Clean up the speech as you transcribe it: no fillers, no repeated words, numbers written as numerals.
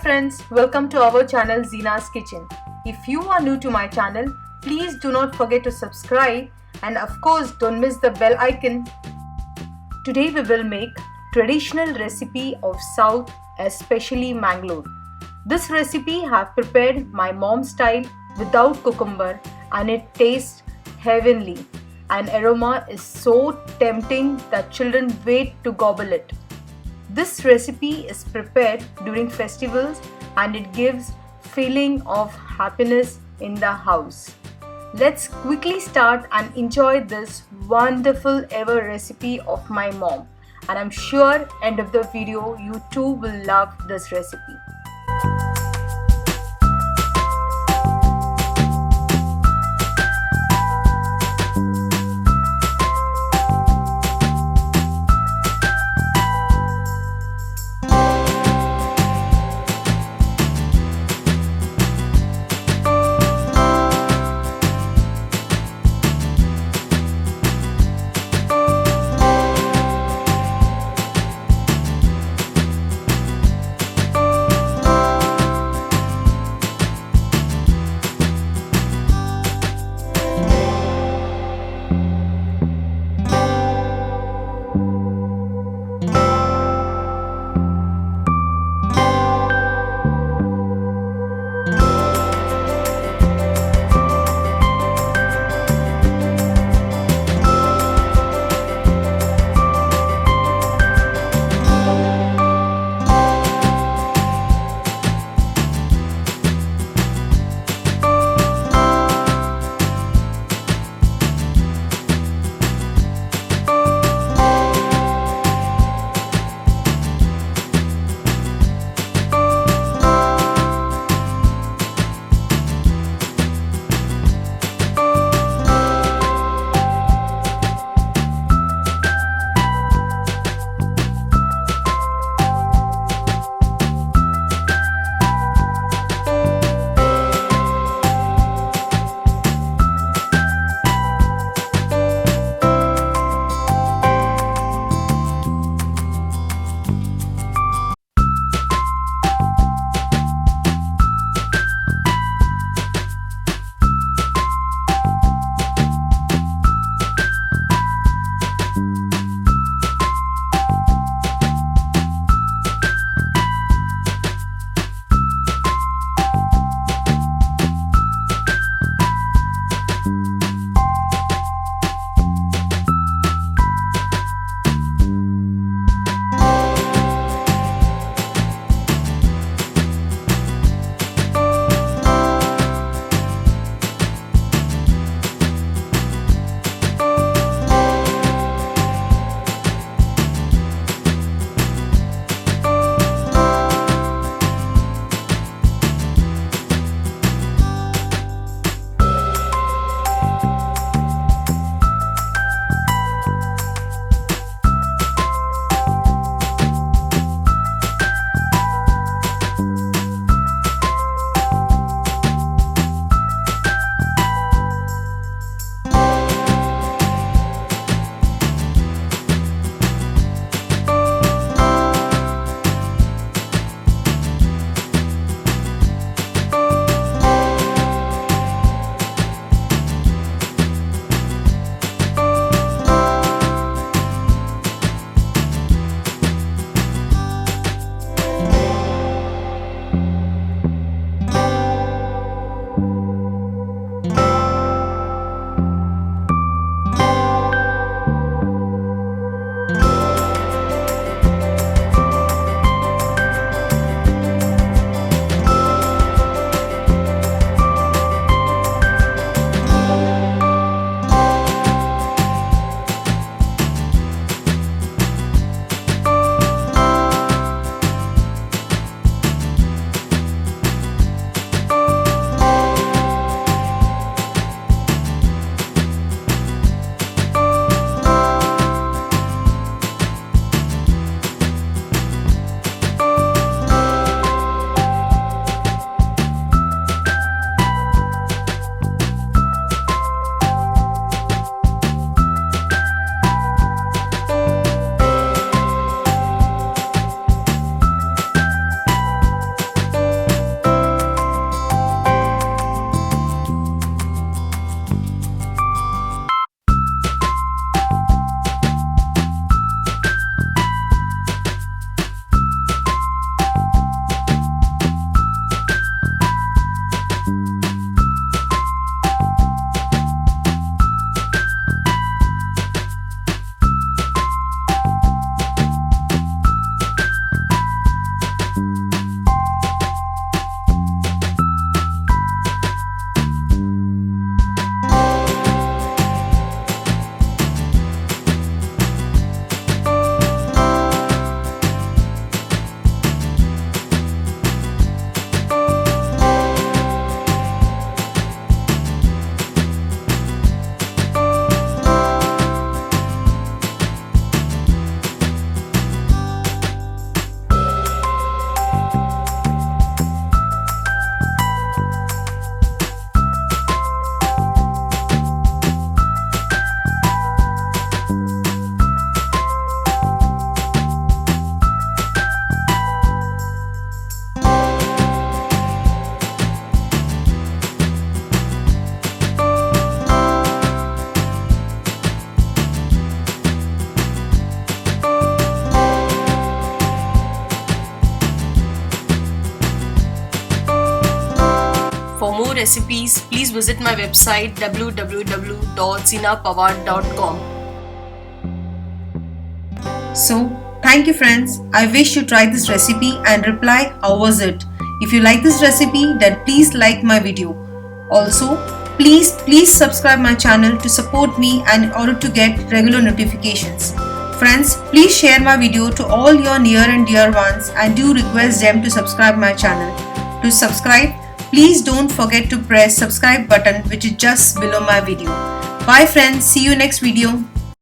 friends, welcome to our channel ZEENA'S Kitchen. If you are new to my channel, please do not forget to subscribe and of course don't miss the bell icon. Today we will make traditional recipe of South, especially Mangalore. This recipe I have prepared my mom's style without cucumber and it tastes heavenly. And aroma is so tempting that children wait to gobble it. This recipe is prepared during festivals and it gives feeling of happiness in the house. Let's quickly start and enjoy this wonderful ever recipe of my mom. And I'm sure end of the video you too will love this recipe. recipes, please visit my website www.zeenapawar.com. So, thank you friends. I wish you try this recipe and reply how was it. If you like this recipe, then please like my video. Also, please subscribe my channel to support me and in order to get regular notifications. Friends, please share my video to all your near and dear ones and do request them to subscribe my channel. To subscribe, please don't forget to press subscribe button which is just below my video. Bye friends, see you next video.